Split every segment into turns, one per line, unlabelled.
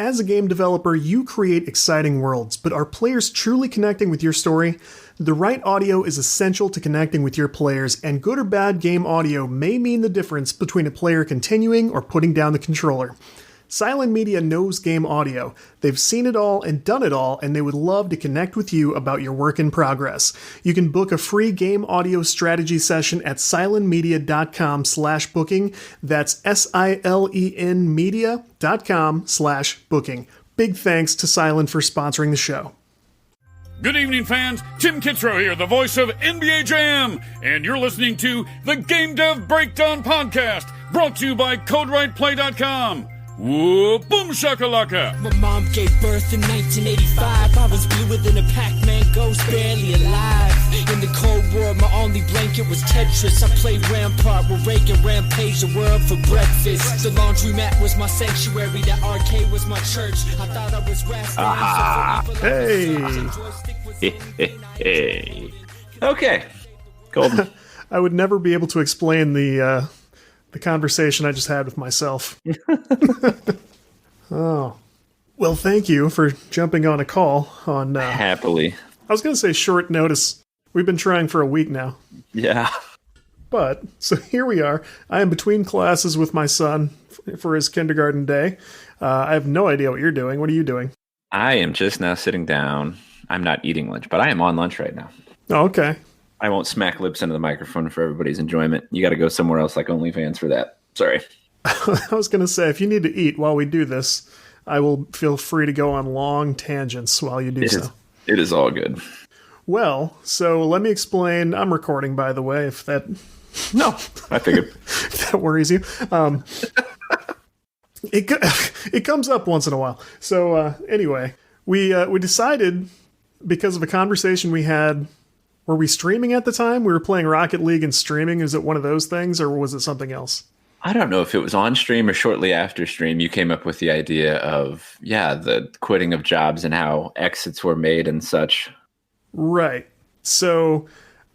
As a game developer, you create exciting worlds, but are players truly connecting with your story? The right audio is essential to connecting with your players, and good or bad game audio may mean the difference between a player continuing or putting down the controller. Silent Media knows game audio. They've seen it all and done it all, and they would love to connect with you about your work in progress. You can book a free game audio strategy session at silentmedia.com/booking. That's SILEN media.com/booking. Big thanks to Silent for sponsoring the show.
Good evening, fans. Tim Kitzrow here, the voice of NBA Jam, and you're listening to the Game Dev Breakdown Podcast, brought to you by CodeWritePlay.com. Whoa, boom shakalaka!
My mom gave birth in 1985. I was bluer than a Pac-Man ghost, barely alive. In the Cold War, my only blanket was Tetris. I played Rampart with Reagan, rampage the world for breakfast. The laundromat was my sanctuary, the arcade was my church. I thought I was raspberry.
Hey. Okay. Golden.
I would never be able to explain the conversation I just had with myself. Oh. Well, thank you for jumping on a call on...
Happily.
I was going to say short notice. We've been trying for a week now.
Yeah.
But, so here we are. I am between classes with my son for his kindergarten day. I have no idea what you're doing. What are you doing?
I am just now sitting down. I'm not eating lunch, but I am on lunch right now.
Oh, okay.
I won't smack lips into the microphone for everybody's enjoyment. You got to go somewhere else like OnlyFans for that. Sorry.
I was going to say, if you need to eat while we do this, I will feel free to go on long tangents while you do so.
It is all good.
Well, so let me explain. I'm recording, by the way, if that...
No, I figured.
if that worries you. It comes up once in a while. So anyway, we decided, because of a conversation we had... Were we streaming at the time? We were playing Rocket League and streaming. Is it one of those things, or was it something else?
I don't know if it was on stream or shortly after stream. You came up with the idea of, the quitting of jobs and how exits were made and such.
Right. So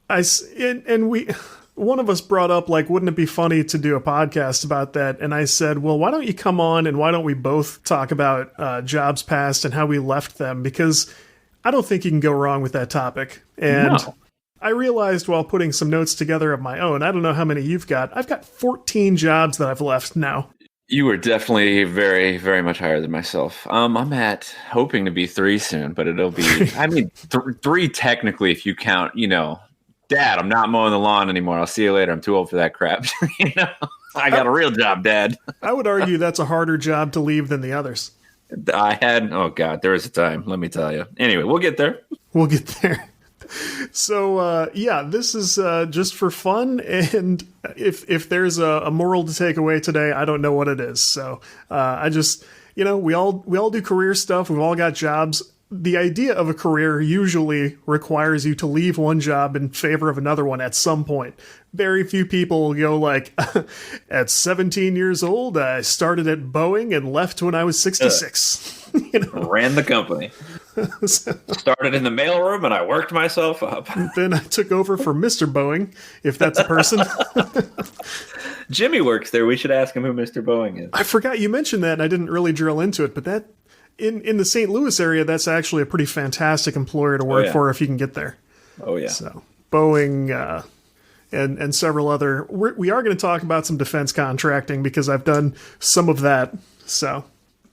one of us brought up, like, wouldn't it be funny to do a podcast about that? And I said, well, why don't you come on and why don't we both talk about jobs past and how we left them? Because I don't think you can go wrong with that topic. And no. I realized while putting some notes together of my own, I don't know how many you've got. I've got 14 jobs that I've left now.
You were definitely very, very much higher than myself. I'm hoping to be 3 soon, but it'll be, 3 technically if you count, Dad, I'm not mowing the lawn anymore. I'll see you later. I'm too old for that crap. I got a real job, Dad.
I would argue that's a harder job to leave than the others.
Oh God, there was a time, let me tell you. Anyway, we'll get there.
We'll get there. So, this is just for fun, and if there's a moral to take away today, I don't know what it is. So, I just, we all do career stuff. We've all got jobs. The idea of a career usually requires you to leave one job in favor of another one at some point. Very few people go like, at 17 years old, I started at Boeing and left when I was 66.
Ran the company. Started in the mailroom and I worked myself up.
Then I took over for Mr. Boeing, if that's a person.
Jimmy works there. We should ask him who Mr. Boeing is.
I forgot you mentioned that and I didn't really drill into it, but that in the St. Louis area, that's actually a pretty fantastic employer to work for if you can get there.
Oh, yeah.
So Boeing and several other... We are going to talk about some defense contracting because I've done some of that. So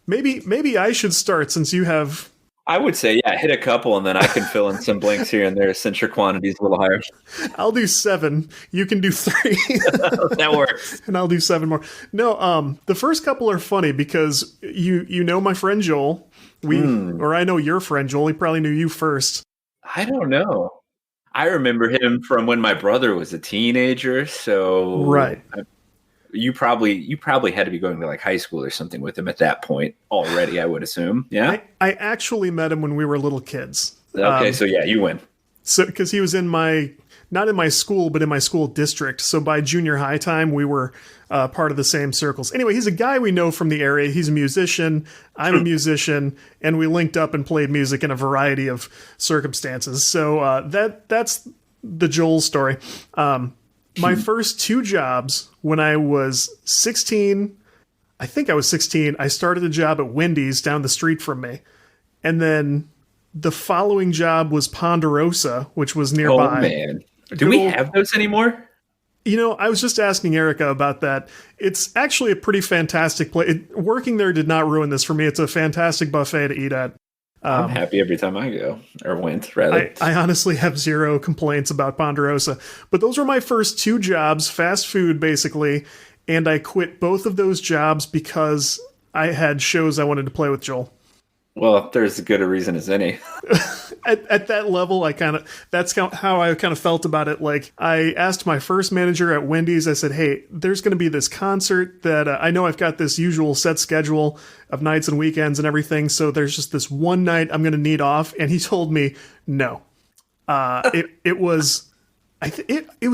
maybe I should start since you have...
I would say, hit a couple and then I can fill in some blanks here and there since your quantity's a little higher.
I'll do 7. You can do 3.
That works.
And I'll do 7 more. No, the first couple are funny because you know my friend Joel. Or I know your friend Joel. He probably knew you first.
I don't know. I remember him from when my brother was a teenager. So
right.
You probably had to be going to like high school or something with him at that point already, I would assume. Yeah.
I actually met him when we were little kids.
Okay, so you win.
So because he was not in my school, but in my school district. So by junior high time, we were part of the same circles. Anyway, he's a guy we know from the area. He's a musician. I'm a musician, and we linked up and played music in a variety of circumstances. So that's the Joel story. My first 2 jobs when I was 16, I think I was 16. I started a job at Wendy's down the street from me. And then the following job was Ponderosa, which was nearby.
Oh, man. Do we have those anymore?
You know, I was just asking Erica about that. It's actually a pretty fantastic place. Working there did not ruin this for me. It's a fantastic buffet to eat at.
I'm happy every time I go, or went, rather.
I honestly have zero complaints about Ponderosa. But those were my first 2 jobs, fast food basically, and I quit both of those jobs because I had shows I wanted to play with Joel.
Well, there's as good a reason as any.
At that level, that's how I kind of felt about it. Like, I asked my first manager at Wendy's, I said, hey, there's going to be this concert that I know I've got this usual set schedule of nights and weekends and everything, so there's just this one night I'm going to need off. And he told me, no. It was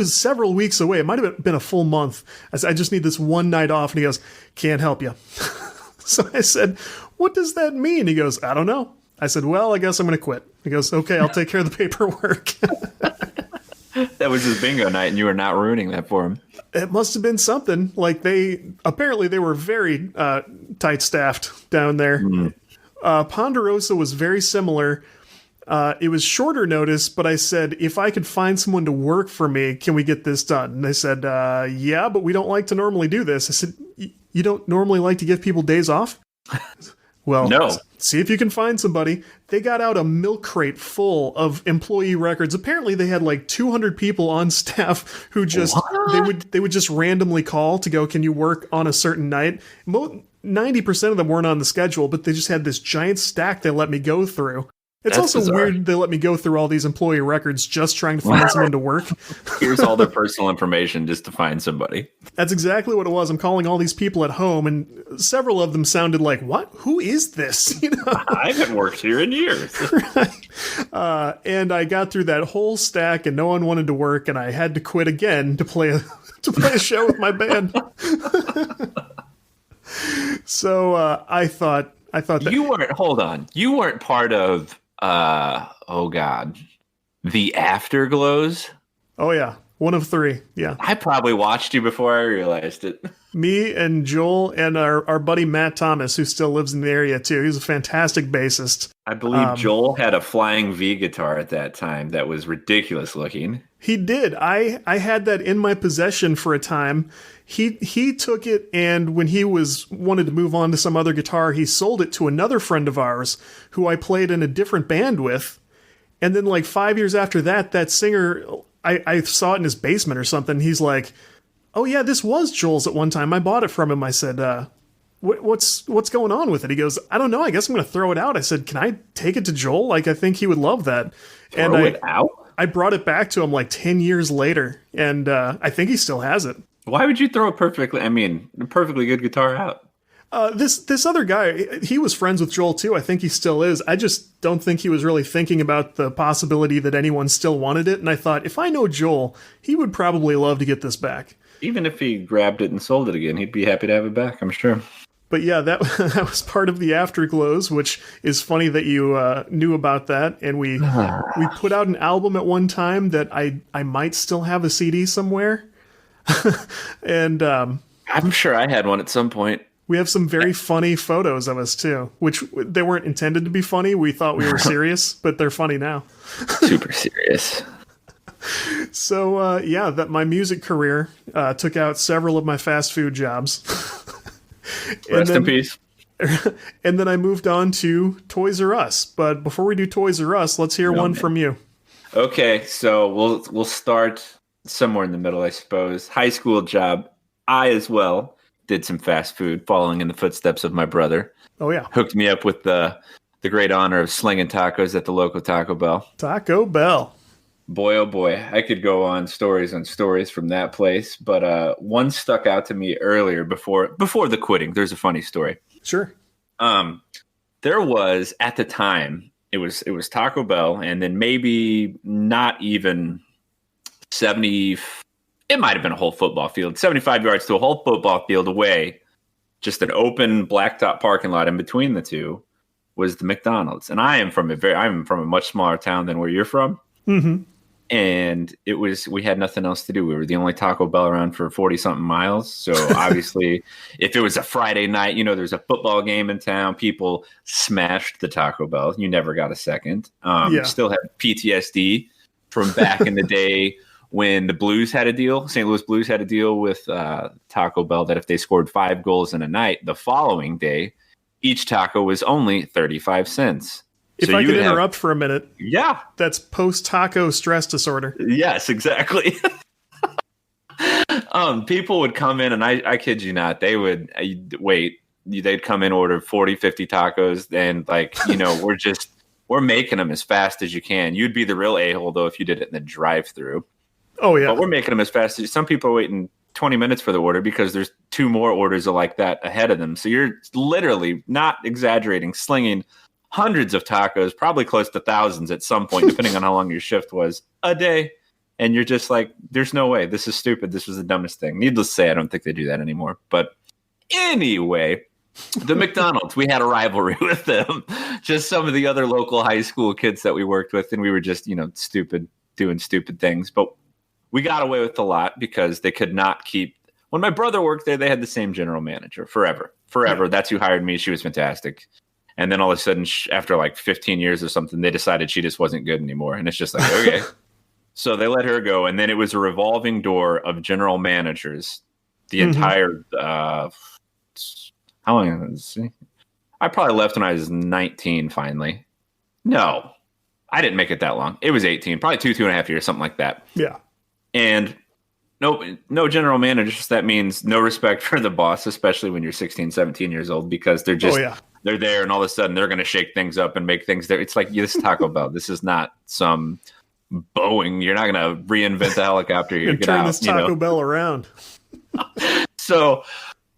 several weeks away. It might have been a full month. I said, I just need this one night off. And he goes, can't help you. So I said, what does that mean? He goes, I don't know. I said, well, I guess I'm going to quit. He goes, okay, I'll take care of the paperwork.
That was his bingo night, and you were not ruining that for him.
It must have been something. Like, they were very tight staffed down there. Ponderosa was very similar. It was shorter notice, but I said, if I could find someone to work for me, can we get this done? And they said, yeah, but we don't like to normally do this. I said, you don't normally like to give people days off? Well,
no.
See if you can find somebody. They got out a milk crate full of employee records. Apparently they had like 200 people on staff who just, they would just randomly call to go, can you work on a certain night? 90% of them weren't on the schedule, but they just had this giant stack they let me go through. It's
That's
also
bizarre.
weird they let me go through all these employee records just trying to find someone to work.
Here's all their personal information just to find somebody.
That's exactly what it was. I'm calling all these people at home, and several of them sounded like, what? Who is this? You know?
I haven't worked here in years.
And I got through that whole stack, and no one wanted to work, and I had to quit again to play a show with my band. So I thought that
You weren't, hold on. You weren't part of, the Afterglows?
Oh yeah, one of 3. Yeah,
I probably watched you before I realized it.
me and Joel and our buddy Matt Thomas, who still lives in the area too. He's a fantastic bassist.
I believe Joel had a flying V guitar at that time that was ridiculous looking.
He did. I had that in my possession for a time. He took it, and when he wanted to move on to some other guitar, he sold it to another friend of ours who I played in a different band with. And then like 5 years after that singer, I saw it in his basement or something. He's like, oh yeah, this was Joel's at one time. I bought it from him. I said, what's going on with it? He goes, I don't know. I guess I'm going to throw it out. I said, can I take it to Joel? Like, I think he would love that.
Throw it out?
I brought it back to him like 10 years later, and I think he still has it.
Why would you throw a perfectly good guitar out?
This other guy, he was friends with Joel too. I think he still is. I just don't think he was really thinking about the possibility that anyone still wanted it. And I thought, if I know Joel, he would probably love to get this back.
Even if he grabbed it and sold it again, he'd be happy to have it back, I'm sure.
But yeah, that was part of the Afterglows, which is funny that you knew about that. And we put out an album at one time that I might still have a CD somewhere. And
I'm sure I had one at some point.
we have some very funny photos of us too, which they weren't intended to be funny. We thought we were serious, but they're funny now.
Super serious.
So that my music career took out several of my fast food jobs.
Rest in peace.
And then I moved on to Toys R Us. But before we do Toys R Us, let's hear one from you.
Okay, so we'll start somewhere in the middle, I suppose. High school job. I as well did some fast food, following in the footsteps of my brother.
Oh yeah,
Hooked me up with the great honor of slinging tacos at the local Taco Bell.
Taco Bell.
Boy, oh boy, I could go on stories from that place, but one stuck out to me earlier before the quitting. There's a funny story.
Sure.
There was, at the time, it was Taco Bell, and then maybe not even 70, it might have been a whole football field, 75 yards to a whole football field away, just an open blacktop parking lot in between the two, was the McDonald's. And I'm from a much smaller town than where you're from.
Mm-hmm.
And we had nothing else to do. We were the only Taco Bell around for 40 something miles. So obviously if it was a Friday night, there's a football game in town, people smashed the Taco Bell. You never got a second. Still have PTSD from back in the day when the Blues had a deal. St. Louis Blues had a deal with Taco Bell that if they scored 5 goals in a night, the following day, each taco was only 35 cents.
If I could interrupt for a minute.
Yeah.
That's post-taco stress disorder.
Yes, exactly. People would come in, and I kid you not, they would wait. They'd come in, order 40, 50 tacos, and we're making them as fast as you can. You'd be the real a-hole, though, if you did it in the drive-thru.
Oh, yeah.
But we're making them as fast as some people are waiting 20 minutes for the order because there's 2 more orders like that ahead of them. So you're literally, not exaggerating, slinging hundreds of tacos, probably close to thousands at some point, depending on how long your shift was, a day. And you're just like, there's no way. This is stupid. This was the dumbest thing. Needless to say, I don't think they do that anymore. But anyway, the McDonald's, we had a rivalry with them. Just some of the other local high school kids that we worked with. And we were just, stupid, doing stupid things. But we got away with a lot because they could not keep. When my brother worked there, they had the same general manager forever. Yeah. That's who hired me. She was fantastic. And then all of a sudden, after like 15 years or something, they decided she just wasn't good anymore. And it's just like, okay. So they let her go. And then it was a revolving door of general managers. The entire, how long? I probably left when I was 19, finally. No, I didn't make it that long. It was 18, probably 2.5 years, something like that.
Yeah.
And no general managers. That means no respect for the boss, especially when you're 16, 17 years old, because they're just... Oh, yeah. They're there, and all of a sudden they're going to shake things up and make things there. It's like, this is Taco Bell. This is not some Boeing. You're not going to reinvent the helicopter here.
Get turn this Taco Bell around.
So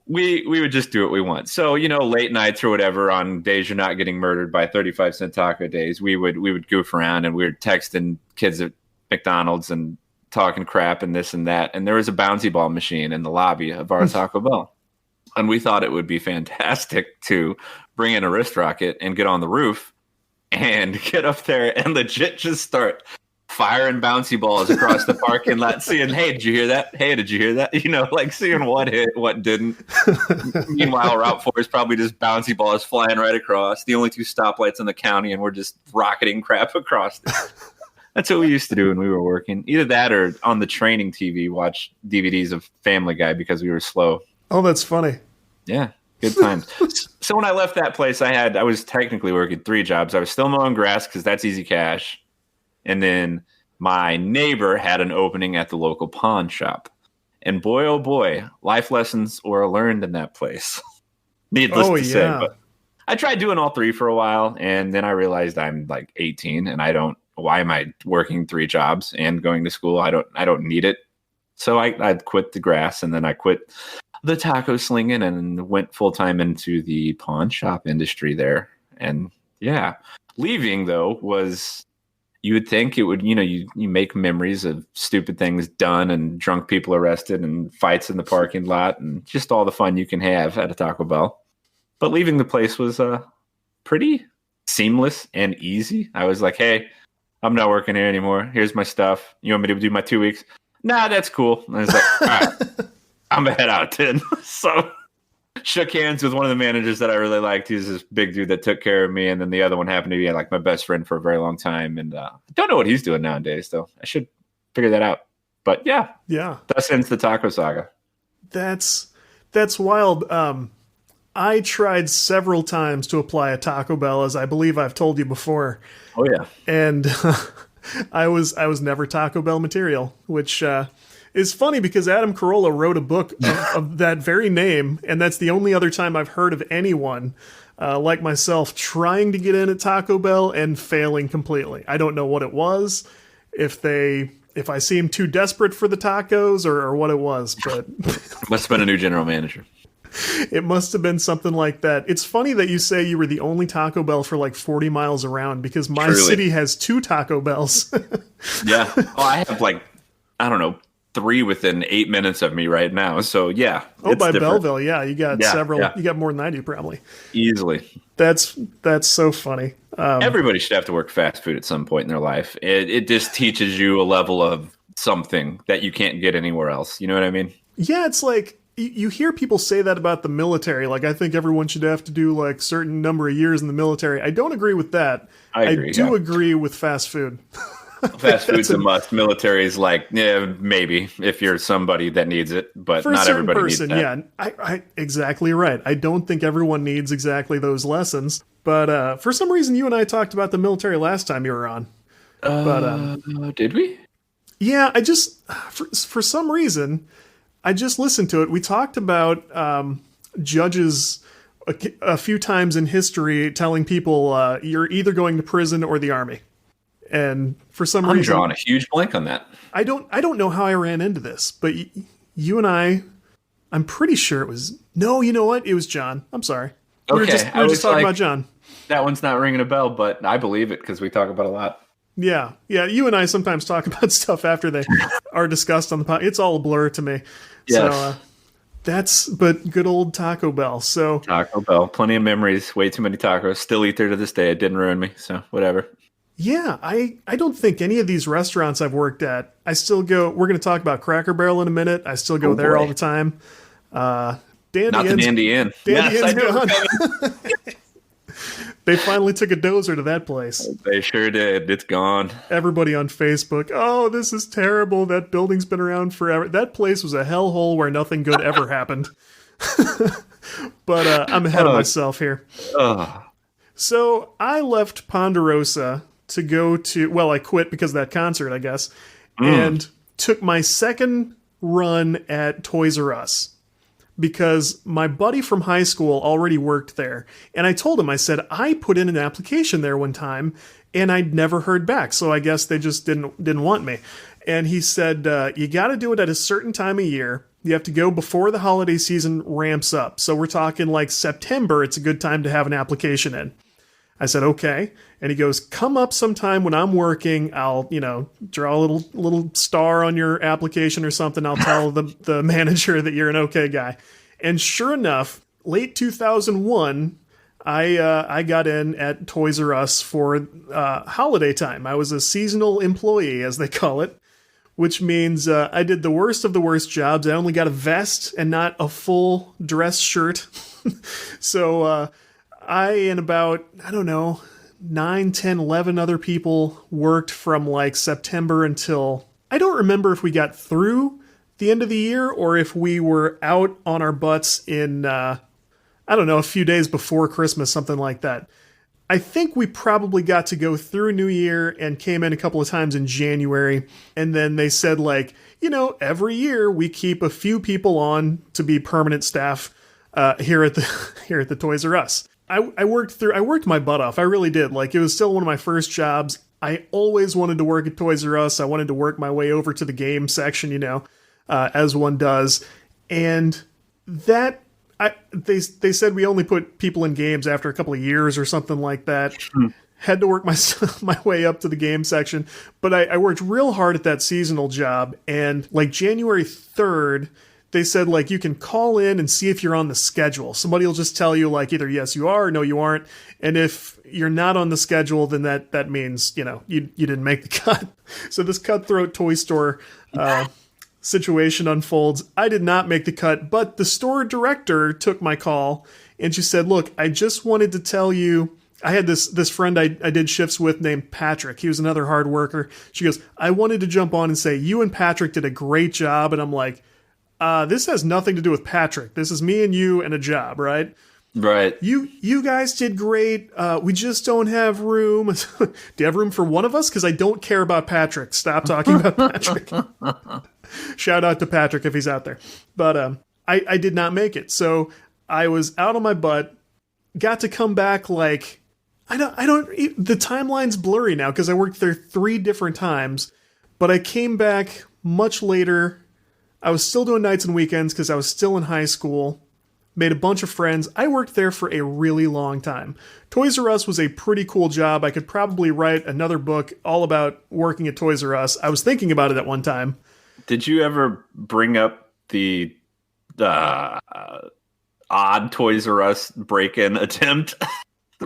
we would just do what we want. So, late nights or whatever, on days you're not getting murdered by 35-cent taco days, we would goof around, and we were texting kids at McDonald's and talking crap and this and that. And there was a bouncy ball machine in the lobby of our Taco Bell. And we thought it would be fantastic to bring in a wrist rocket and get on the roof and get up there and legit just start firing bouncy balls across the parking lot, seeing, hey, did you hear that? Hey, did you hear that? Seeing what hit, what didn't. Meanwhile, Route 4 is probably just bouncy balls flying right across. The only 2 stoplights in the county, and we're just rocketing crap across it. That's what we used to do when we were working. Either that or on the training TV, watch DVDs of Family Guy because we were slow.
Oh, that's funny.
Yeah, good times. So when I left that place, I was technically working 3 jobs. I was still mowing grass because that's easy cash. And then my neighbor had an opening at the local pawn shop. And boy, oh boy, life lessons were learned in that place. Needless to say. But I tried doing all 3 for a while, and then I realized I'm like 18, and why am I working 3 jobs and going to school? I don't need it. So I quit the grass, and then I quit the taco slinging and went full-time into the pawn shop industry there. And yeah, leaving though was, you would think it would, you make memories of stupid things done and drunk people arrested and fights in the parking lot and just all the fun you can have at a Taco Bell. But leaving the place was pretty seamless and easy. I was like, hey, I'm not working here anymore. Here's my stuff. You want me to do my 2 weeks? Nah, that's cool. And I was like, all right. I'm gonna head out then. So shook hands with one of the managers that I really liked. He was this big dude that took care of me, and then the other one happened to be like my best friend for a very long time. And I don't know what he's doing nowadays, though. I should figure that out. But yeah, thus ends the taco saga.
That's wild. I tried several times to apply at Taco Bell, as I believe I've told you before.
Oh yeah,
and I was never Taco Bell material, which. It's funny because Adam Carolla wrote a book of that very name, and that's the only other time I've heard of anyone like myself trying to get in at Taco Bell and failing completely. I don't know what it was, if I seemed too desperate for the tacos or what it was, but
must have been a new general manager.
It must have been something like that. It's funny that you say you were the only Taco Bell for like 40 miles around, because my city has 2 Taco Bells.
Yeah. Oh, I have I don't know, 3 within 8 minutes of me right now. So yeah.
Oh, by different. Belleville, yeah, you got several. Yeah. You got more than I do, probably.
Easily.
That's so funny.
Everybody should have to work fast food at some point in their life. It just teaches you a level of something that you can't get anywhere else. You know what I mean?
Yeah, it's like you hear people say that about the military. Like, I think everyone should have to do like certain number of years in the military. I don't agree with that.
I agree,
do agree with fast food.
Fast food's a must. Military is like, yeah, maybe if you're somebody that needs it, but
For
not
a certain
everybody
person,
needs that.
yeah, I exactly right. I don't think everyone needs exactly those lessons. But for some reason, you and I talked about the military last time you were on.
Did we?
Yeah, I just for some reason I just listened to it. We talked about judges a few times in history telling people you're either going to prison or the army. And for some
I'm
reason,
drawing a huge blank on that.
I don't know how I ran into this, but you and I'm pretty sure it was. No, you know what? It was John. I'm sorry. We were just talking about John.
That one's not ringing a bell, but I believe it because we talk about it a lot.
Yeah. You and I sometimes talk about stuff after they are discussed on the podcast. It's all a blur to me.
Yes.
So but good old Taco Bell. So
Taco Bell, plenty of memories. Way too many tacos. Still eat there to this day. It didn't ruin me, so whatever.
yeah, I don't think any of these restaurants I've worked at. I still go. We're going to talk about Cracker Barrel in a minute. I still go there all the time. Dandy
Not the Dandy Inn.
Dandy
Yes, I
Inn's
knew it was
gone.
coming.
They finally took a dozer to that place.
They sure did. It's gone.
Everybody on Facebook, oh, this is terrible. That building's been around forever. That place was a hellhole where nothing good ever happened. But I'm ahead of myself here. So I left Ponderosa to go to, well, I quit because of that concert, I guess, and took my second run at Toys R Us. Because my buddy from high school already worked there. And I told him, I said, I put in an application there one time and I'd never heard back. So I guess they just didn't want me. And he said, you got to do it at a certain time of year. You have to go before the holiday season ramps up. So we're talking like September. It's a good time to have an application in. I said, okay. And he goes, come up sometime when I'm working. I'll, draw a little star on your application or something. I'll tell the manager that you're an okay guy. And sure enough, late 2001, I got in at Toys R Us for holiday time. I was a seasonal employee, as they call it, which means I did the worst of the worst jobs. I only got a vest and not a full dress shirt. So, I and about, 9, 10, 11 other people worked from like September until, I don't remember if we got through the end of the year or if we were out on our butts in, a few days before Christmas, something like that. I think we probably got to go through New Year and came in a couple of times in January. And then they said like, every year we keep a few people on to be permanent staff here at the Toys R Us. I worked my butt off. I really did. Like, it was still one of my first jobs. I always wanted to work at Toys R Us. I wanted to work my way over to the game section, as one does. And that, they said we only put people in games after a couple of years or something like that. Had to work my way up to the game section. But I worked real hard at that seasonal job. And like January 3rd, they said, like, you can call in and see if you're on the schedule. Somebody will just tell you, like, either yes, you are, or no, you aren't. And if you're not on the schedule, then that means, you didn't make the cut. So this cutthroat toy store situation unfolds. I did not make the cut, but the store director took my call, and she said, look, I just wanted to tell you, I had this friend I did shifts with named Patrick. He was another hard worker. She goes, I wanted to jump on and say, you and Patrick did a great job. And I'm like, this has nothing to do with Patrick. This is me and you and a job, right?
Right.
You guys did great. We just don't have room. Do you have room for one of us? Because I don't care about Patrick. Stop talking about Patrick. Shout out to Patrick if he's out there. But I did not make it. So I was out on my butt. Got to come back like, the timeline's blurry now because I worked there 3 different times. But I came back much later. I was still doing nights and weekends because I was still in high school. Made a bunch of friends. I worked there for a really long time. Toys R Us was a pretty cool job. I could probably write another book all about working at Toys R Us. I was thinking about it at one time.
Did you ever bring up the odd Toys R Us break-in attempt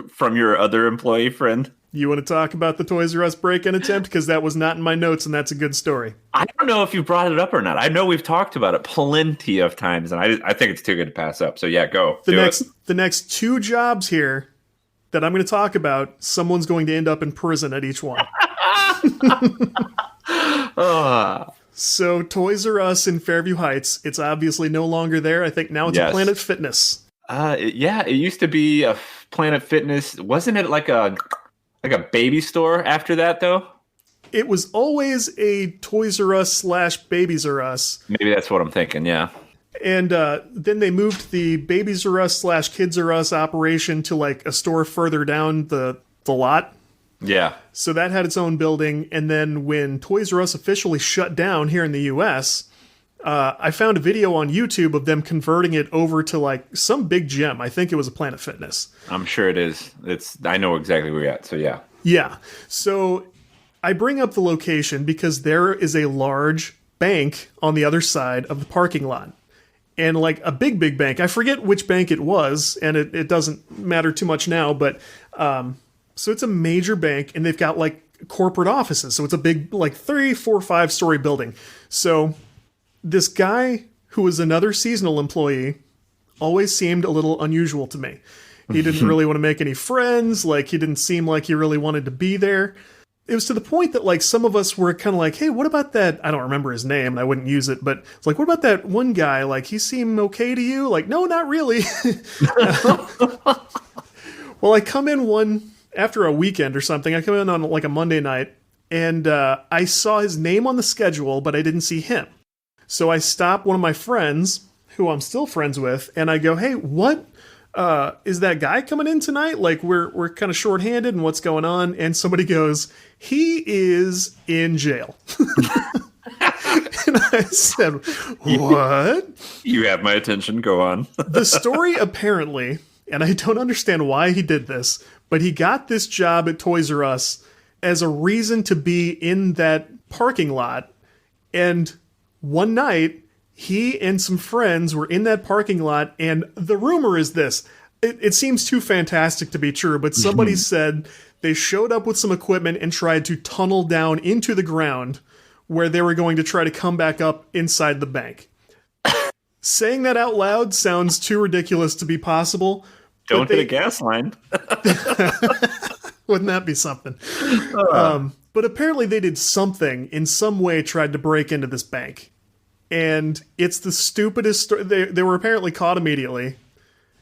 from your other employee friend?
You want to talk about the Toys R Us break-in attempt? Because that was not in my notes, and that's a good story.
I don't know if you brought it up or not. I know we've talked about it plenty of times, and I think it's too good to pass up. So yeah, go.
The next 2 jobs here that I'm going to talk about, someone's going to end up in prison at each one. So Toys R Us in Fairview Heights, it's obviously no longer there. I think now it's a Planet Fitness.
Yeah, it used to be a Planet Fitness. Wasn't it like a baby store after that, though?
It was always a Toys R Us / Babies R Us.
Maybe that's what I'm thinking, yeah.
And then they moved the Babies R Us / Kids R Us operation to like a store further down the lot.
Yeah.
So that had its own building. And then when Toys R Us officially shut down here in the US, I found a video on YouTube of them converting it over to like some big gym. I think it was a Planet Fitness.
I'm sure it is. I know exactly where you're at, so yeah.
Yeah. So I bring up the location because there is a large bank on the other side of the parking lot. And like a big bank. I forget which bank it was, and it doesn't matter too much now, but so it's a major bank, and they've got like corporate offices. So it's a big, like 3, 4, 5-story building. So this guy, who was another seasonal employee, always seemed a little unusual to me. He didn't really want to make any friends. Like, he didn't seem like he really wanted to be there. It was to the point that, like, some of us were kind of like, hey, what about that? I don't remember his name, and I wouldn't use it, but it's like, what about that one guy? Like, he seemed okay to you? Like, no, not really. Well, I come in after a weekend or something, I come in on, like, a Monday night, and I saw his name on the schedule, but I didn't see him. So I stop one of my friends, who I'm still friends with, and I go, hey, what? Is that guy coming in tonight? Like, we're kind of shorthanded, and what's going on? And somebody goes, he is in jail. And I said, what?
You have my attention. Go on.
The story apparently, and I don't understand why he did this, but he got this job at Toys R Us as a reason to be in that parking lot. And one night, he and some friends were in that parking lot, and the rumor is this. It seems too fantastic to be true, but somebody said they showed up with some equipment and tried to tunnel down into the ground where they were going to try to come back up inside the bank. Saying that out loud sounds too ridiculous to be possible.
Don't hit a gas line.
Wouldn't that be something? But apparently they did something, in some way tried to break into this bank. And it's the stupidest story. They were apparently caught immediately.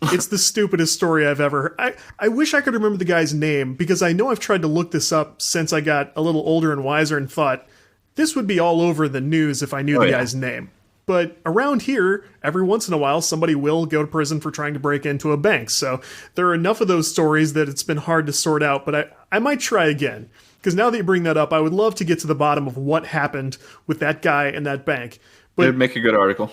It's the stupidest story I've ever heard. I wish I could remember the guy's name, because I know I've tried to look this up since I got a little older and wiser and thought, this would be all over the news if I knew the guy's name. But around here, every once in a while, somebody will go to prison for trying to break into a bank. So there are enough of those stories that it's been hard to sort out, but I might try again. Because now that you bring that up, I would love to get to the bottom of what happened with that guy and that bank. But
it'd make a good article.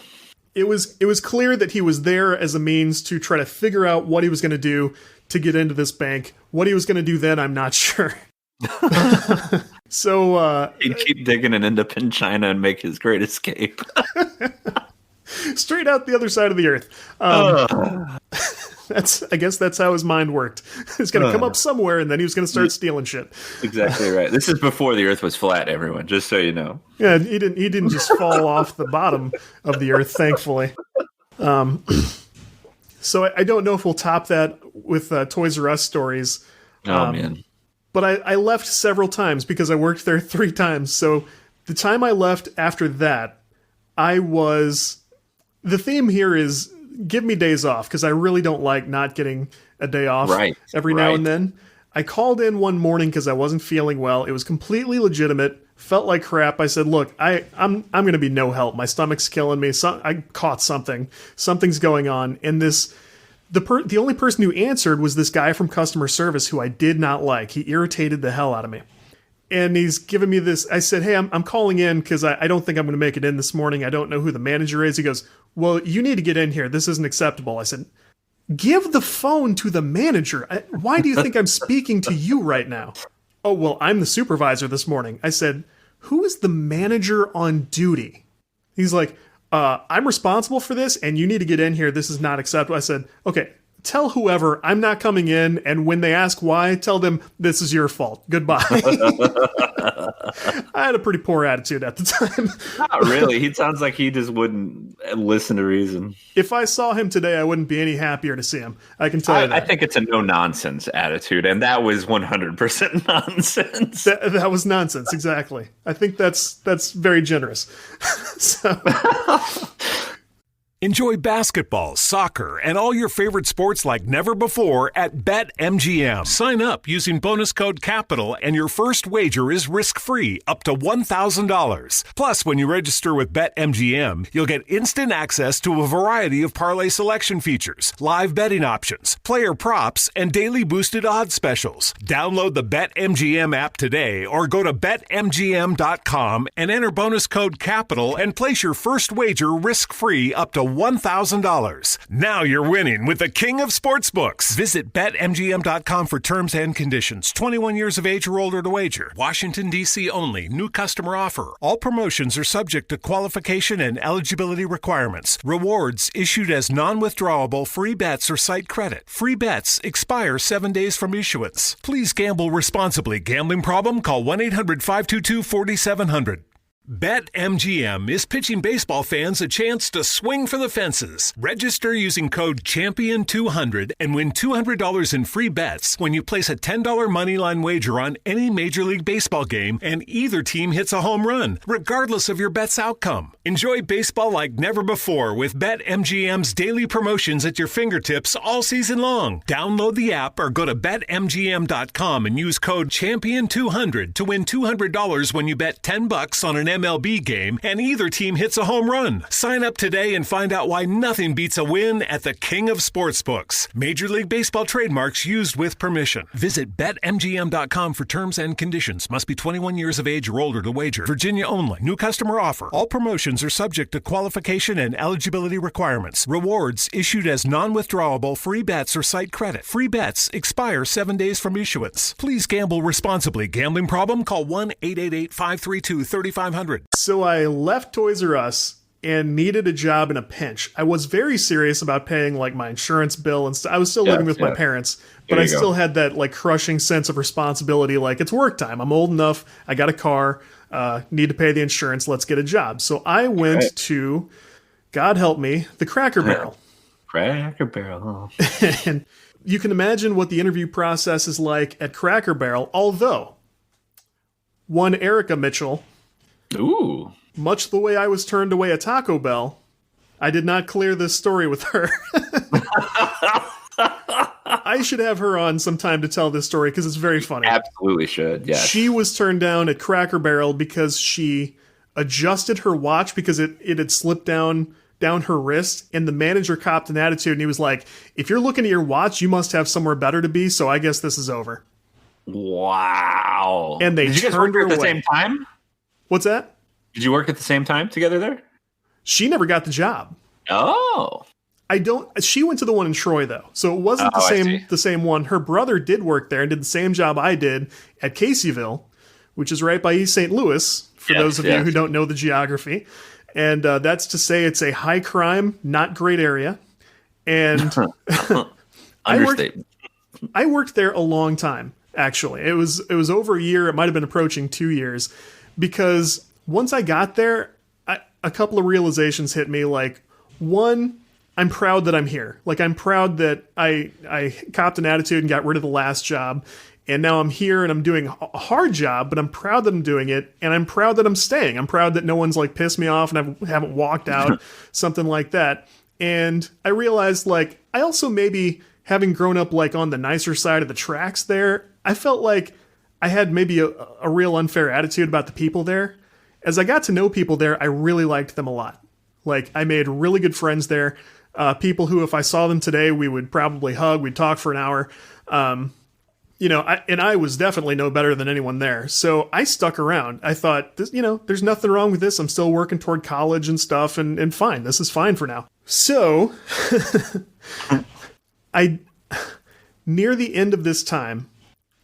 It was clear that he was there as a means to try to figure out what he was going to do to get into this bank. What he was going to do then, I'm not sure. So
he'd keep digging and end up in China and make his great escape.
Straight out the other side of the earth. I guess that's how his mind worked. He's going to come up somewhere, and then he was going to start stealing shit. Exactly
right. This is before the earth was flat, everyone, just so you know.
Yeah, he didn't just fall off the bottom of the earth, thankfully. So I don't know if we'll top that with Toys R Us stories.
Man.
But I left several times because I worked there 3 times. So the time I left after that, the theme here is give me days off, because I really don't like not getting a day off every now and then. I called in one morning because I wasn't feeling well. It was completely legitimate. Felt like crap. I said, look, I'm going to be no help. My stomach's killing me. I caught something. Something's going on. And the only person who answered was this guy from customer service who I did not like. He irritated the hell out of me. And he's giving me this. I said, hey, I'm calling in because I don't think I'm going to make it in this morning. I don't know who the manager is. He goes, well, you need to get in here. This isn't acceptable. I said, give the phone to the manager. Why do you think I'm speaking to you right now? Oh, well, I'm the supervisor this morning. I said, who is the manager on duty? He's like, I'm responsible for this, and you need to get in here. This is not acceptable. I said, okay, tell whoever I'm not coming in, and when they ask why, tell them this is your fault. Goodbye. I had a pretty poor attitude at the time.
Not really. He sounds like he just wouldn't listen to reason.
If I saw him today, I wouldn't be any happier to see him. I can tell you that.
I think it's a no-nonsense attitude, and that was 100% nonsense.
That was nonsense, exactly. I think that's very generous. So...
Enjoy basketball, soccer, and all your favorite sports like never before at BetMGM. Sign up using bonus code CAPITAL and your first wager is risk-free up to $1,000. Plus, when you register with BetMGM, you'll get instant access to a variety of parlay selection features, live betting options, player props, and daily boosted odds specials. Download the BetMGM app today or go to BetMGM.com and enter bonus code CAPITAL and place your first wager risk-free up to $1,000. Now you're winning with the king of sportsbooks. Visit BetMGM.com for terms and conditions. 21 years of age or older to wager. Washington, D.C. only. New customer offer. All promotions are subject to qualification and eligibility requirements. Rewards issued as non-withdrawable free bets or site credit. Free bets expire 7 days from issuance. Please gamble responsibly. Gambling problem? Call 1-800-522-4700. BetMGM is pitching baseball fans a chance to swing for the fences. Register using code CHAMPION200 and win $200 in free bets when you place a $10 moneyline wager on any Major League Baseball game and either team hits a home run, regardless of your bet's outcome. Enjoy baseball like never before with BetMGM's daily promotions at your fingertips all season long. Download the app or go to BetMGM.com and use code CHAMPION200 to win $200 when you bet $10 on an MLB game and either team hits a home run. Sign up today and find out why nothing beats a win at the king of sportsbooks. Major League Baseball trademarks used with permission. Visit BetMGM.com for terms and conditions. Must be 21 years of age or older to wager. Virginia only. New customer offer. All promotions are subject to qualification and eligibility requirements. Rewards issued as non-withdrawable free bets or site credit. Free bets expire 7 days from issuance. Please gamble responsibly. Gambling problem? Call 1-888-532-3500.
So I left Toys R Us and needed a job in a pinch. I was very serious about paying like my insurance bill and stuff. I was still living with my parents, but I still had that like crushing sense of responsibility. Like, it's work time. I'm old enough. I got a car. Need to pay the insurance. Let's get a job. So I went to, God help me, the Cracker Barrel.
Cracker Barrel. Huh?
And you can imagine what the interview process is like at Cracker Barrel, although one Erica Mitchell,
Ooh.
much the way I was turned away at Taco Bell, I did not clear this story with her. I should have her on sometime to tell this story because it's very funny.
Absolutely should, yes.
She was turned down at Cracker Barrel because she adjusted her watch because it had slipped down her wrist, and the manager copped an attitude, and he was like, if you're looking at your watch, you must have somewhere better to be, so I guess this is over.
Wow.
And they
Did you guys
turned
work
her
at the
away.
same time?
What's that?
Did you work at the same time together there?
She never got the job.
Oh.
She went to the one in Troy though. So it wasn't the same one. Her brother did work there and did the same job I did at Caseyville, which is right by East St. Louis, for those of you who don't know the geography. And that's to say it's a high crime, not great area. And I worked there a long time, actually. It was over a year. It might have been approaching 2 years, because once I got there, a couple of realizations hit me. Like, one, I'm proud that I'm here. Like, I'm proud that I copped an attitude and got rid of the last job. And now I'm here and I'm doing a hard job, but I'm proud that I'm doing it. And I'm proud that I'm staying. I'm proud that no one's like pissed me off and I haven't walked out, something like that. And I realized, like, I also maybe, having grown up like on the nicer side of the tracks there, I felt like I had maybe a real unfair attitude about the people there. As I got to know people there, I really liked them a lot. Like, I made really good friends there. People who, if I saw them today, we would probably hug. We'd talk for an hour. I was definitely no better than anyone there. So I stuck around. I thought, there's nothing wrong with this. I'm still working toward college and stuff, and fine. This is fine for now. So near the end of this time,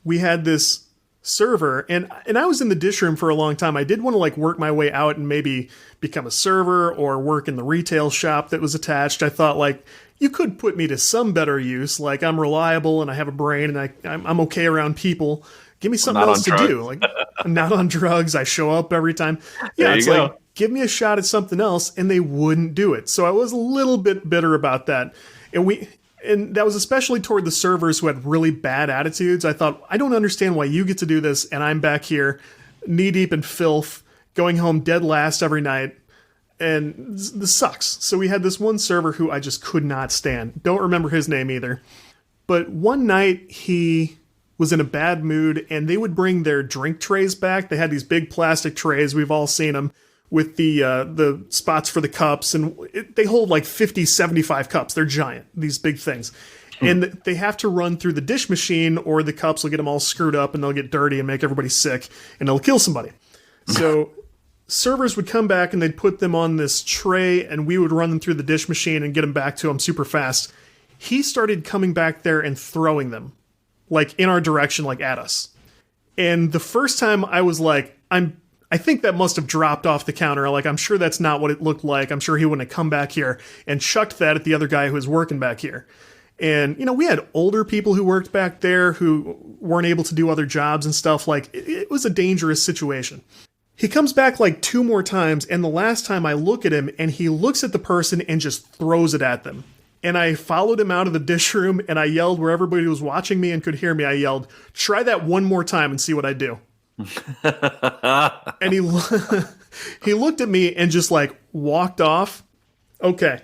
we had this server, and I was in the dish room for a long time. I did want to like work my way out and maybe become a server or work in the retail shop that was attached. I thought, like, you could put me to some better use. Like, I'm reliable and I have a brain and I'm okay around people. Give me something else to do. Like, I'm not on drugs. I show up every time. Yeah, it's like, give me a shot at something else, and they wouldn't do it. So I was a little bit bitter about that. And that was especially toward the servers who had really bad attitudes. I thought, I don't understand why you get to do this, and I'm back here knee deep in filth, going home dead last every night. And this sucks. So we had this one server who I just could not stand. Don't remember his name either. But one night he was in a bad mood, and they would bring their drink trays back. They had these big plastic trays. We've all seen them with the spots for the cups, and they hold like 50, 75 cups. They're giant, these big things. And they have to run through the dish machine, or the cups will get them all screwed up, and they'll get dirty and make everybody sick, and they'll kill somebody. So servers would come back, and they'd put them on this tray, and we would run them through the dish machine and get them back to them super fast. He started coming back there and throwing them, like in our direction, like at us. And the first time I was like, I think that must have dropped off the counter. Like, I'm sure that's not what it looked like. I'm sure he wouldn't have come back here and chucked that at the other guy who was working back here. And, we had older people who worked back there who weren't able to do other jobs and stuff. Like, it was a dangerous situation. He comes back like 2 more times, and the last time I look at him, and he looks at the person and just throws it at them. And I followed him out of the dish room, and I yelled where everybody was watching me and could hear me. I yelled, "Try that one more time and see what I do." And he looked at me and just like walked off. Okay.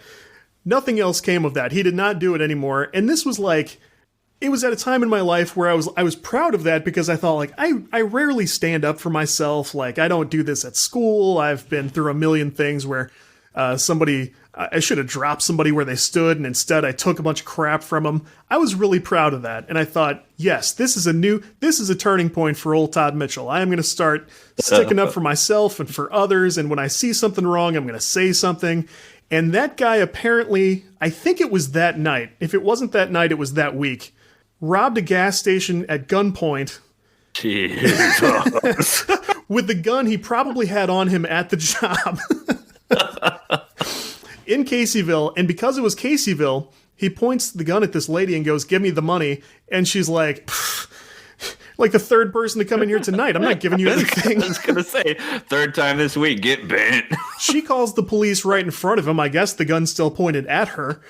Nothing else came of that. He did not do it anymore. And this was like, it was at a time in my life where I was proud of that, because I thought, like, I rarely stand up for myself. Like, I don't do this at school. I've been through a million things where I should have dropped somebody where they stood, and instead I took a bunch of crap from them. I was really proud of that, and I thought, yes, this is a turning point for old Todd Mitchell. I am going to start sticking up for myself and for others, and when I see something wrong, I'm going to say something. And that guy apparently, I think it was that night. If it wasn't that night, it was that week. Robbed a gas station at gunpoint.
Jesus.
With the gun he probably had on him at the job. In Caseyville, and because it was Caseyville, he points the gun at this lady and goes, "Give me the money." And she's like, like the third person to come in here tonight. I'm not giving you anything.
I was going to say, third time this week, get bent.
She calls the police right in front of him. I guess the gun's still pointed at her.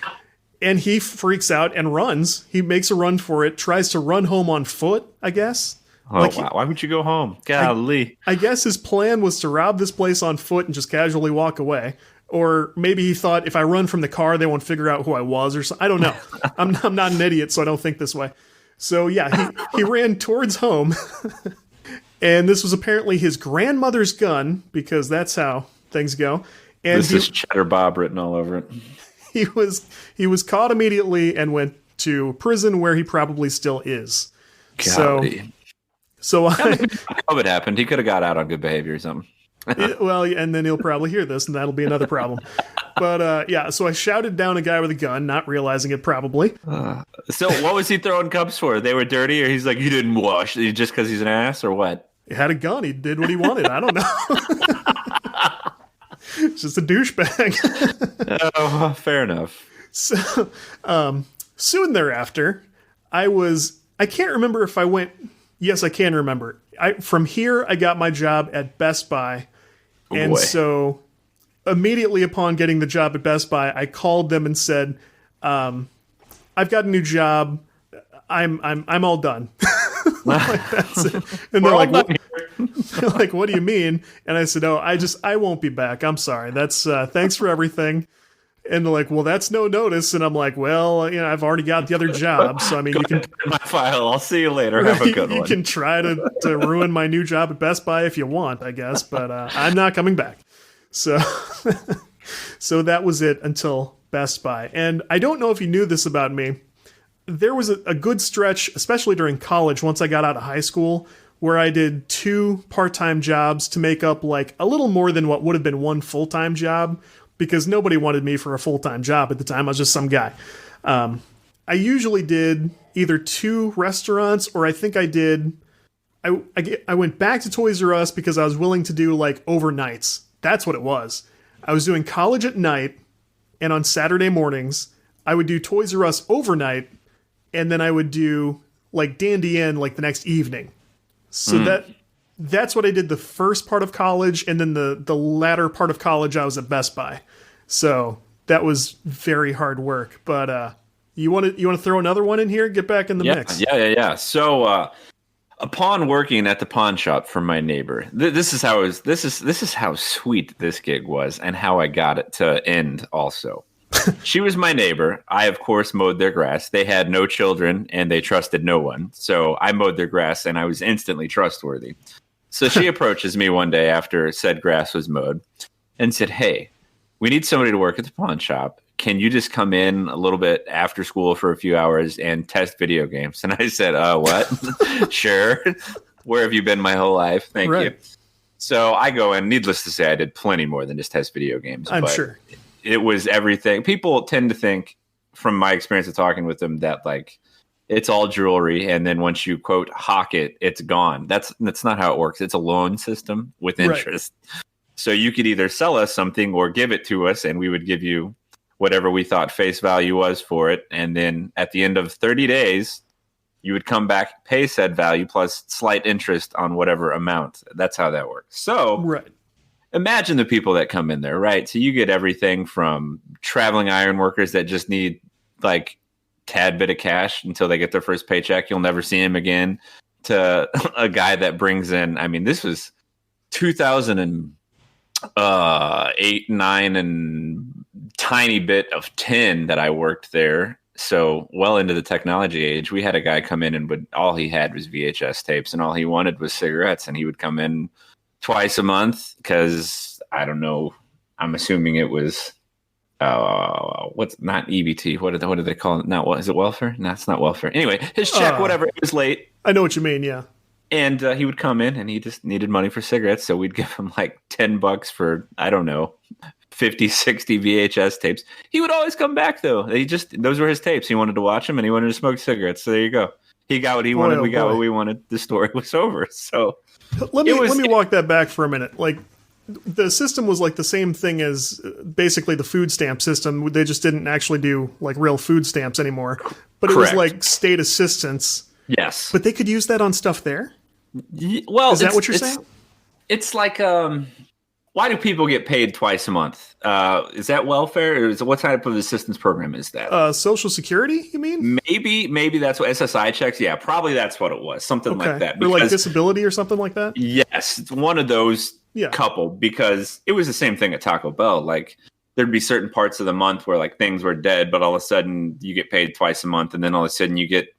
And he freaks out and runs. He makes a run for it, tries to run home on foot, I guess.
Oh, like wow. Why would you go home? Golly.
I guess his plan was to rob this place on foot and just casually walk away. Or maybe he thought, if I run from the car, they won't figure out who I was or something. I don't know. I'm not an idiot, so I don't think this way. So yeah, he ran towards home. And this was apparently his grandmother's gun, because that's how things go. And
this is Cheddar Bob written all over it.
He was caught immediately and went to prison, where he probably still is.
Golly.
So
COVID happened. He could have got out on good behavior or something.
Well, and then he'll probably hear this, and that'll be another problem. But yeah, so I shouted down a guy with a gun, not realizing it probably.
So what was he throwing cups for? They were dirty, or he's like, you didn't wash just because he's an ass, or what?
He had a gun. He did what he wanted. I don't know. Just a douchebag.
Oh, fair enough.
So soon thereafter, I can't remember if I went. Yes, I can remember. From here, I got my job at Best Buy. And so immediately upon getting the job at Best Buy, I called them and said, I've got a new job. I'm all done. Like, that's it. And they're like, what do you mean? And I said, oh, I won't be back. I'm sorry. That's thanks for everything. And they're like, well, that's no notice. And I'm like, well, I've already got the other job. So, I mean, you can
put in my file. I'll see you later. Have a good one.
You can try to ruin my new job at Best Buy if you want, I guess. But I'm not coming back. So, so that was it until Best Buy. And I don't know if you knew this about me. There was a good stretch, especially during college, once I got out of high school, where I did 2 part-time jobs to make up like a little more than what would have been 1 full-time job, because nobody wanted me for a full-time job at the time. I was just some guy. I usually did either 2 restaurants, or I think I did. I went back to Toys R Us because I was willing to do like overnights. That's what it was. I was doing college at night, and on Saturday mornings, I would do Toys R Us overnight, and then I would do like Dandy Inn like the next evening. So that's what I did the first part of college, and then the latter part of college I was at Best Buy. So that was very hard work. But you want to throw another one in here? Get back in the mix.
Yeah. So upon working at the pawn shop for my neighbor, this is how sweet this gig was, and how I got it to end also. She was my neighbor. I, of course, mowed their grass. They had no children, and they trusted no one. So I mowed their grass, and I was instantly trustworthy. So she approaches me one day after said grass was mowed and said, "Hey, we need somebody to work at the pawn shop. Can you just come in a little bit after school for a few hours and test video games?" And I said, what? Sure. Where have you been my whole life? Thank you. So I go in. Needless to say, I did plenty more than just test video games.
I'm sure.
It was everything. People tend to think, from my experience of talking with them, that like it's all jewelry, and then once you quote hawk it, it's gone. That's not how it works. It's a loan system with interest. Right. So you could either sell us something or give it to us, and we would give you whatever we thought face value was for it. And then at the end of 30 days, you would come back, pay said value plus slight interest on whatever amount. That's how that works. So imagine the people that come in there, right? So you get everything from traveling iron workers that just need like tad bit of cash until they get their first paycheck. You'll never see him again, to a guy that brings in, I mean, this was 2008, 9, and tiny bit of 10 that I worked there. So well into the technology age, we had a guy come in and all he had was VHS tapes, and all he wanted was cigarettes. And he would come in twice a month because, I don't know, I'm assuming it was what's not EBT. What do they call it? Not what is it? Welfare? No, it's not welfare. Anyway, his check, whatever, it was late.
I know what you mean. Yeah.
And he would come in and he just needed money for cigarettes. So we'd give him like $10 for, I don't know, 50, 60 VHS tapes. He would always come back though. Those were his tapes. He wanted to watch them and he wanted to smoke cigarettes. So there you go. He got what he wanted. We got what we wanted. The story was over. So
let me walk that back for a minute. Like, the system was like the same thing as basically the food stamp system. They just didn't actually do like real food stamps anymore, but it was like state assistance.
Yes.
But they could use that on stuff there?
Well,
is that what you're saying?
It's like, why do people get paid twice a month? Is that welfare? Or what type of assistance program is that?
Social Security, you mean?
Maybe that's what SSI checks. Yeah, probably that's what it was. Something like that.
Or like disability or something like that?
Yes. It's one of those couple, because it was the same thing at Taco Bell. Like, there'd be certain parts of the month where like things were dead, but all of a sudden you get paid twice a month, and then all of a sudden you get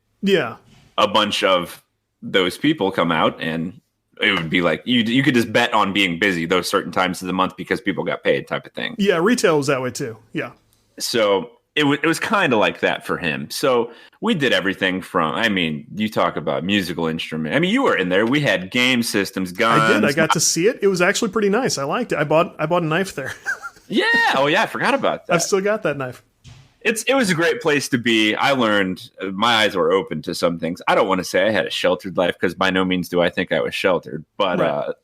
a bunch of those people come out, and it would be like you could just bet on being busy those certain times of the month because people got paid, type of thing.
Yeah, retail was that way too. Yeah.
So it was kind of like that for him. So we did everything from, I mean, you talk about musical instrument. I mean, you were in there. We had game systems, guns.
I did. I got to see it. It was actually pretty nice. I liked it. I bought a knife there.
Yeah. Oh yeah. I forgot about that.
I've still got that knife.
It was a great place to be. I learned, my eyes were open to some things. I don't want to say I had a sheltered life, because by no means do I think I was sheltered, but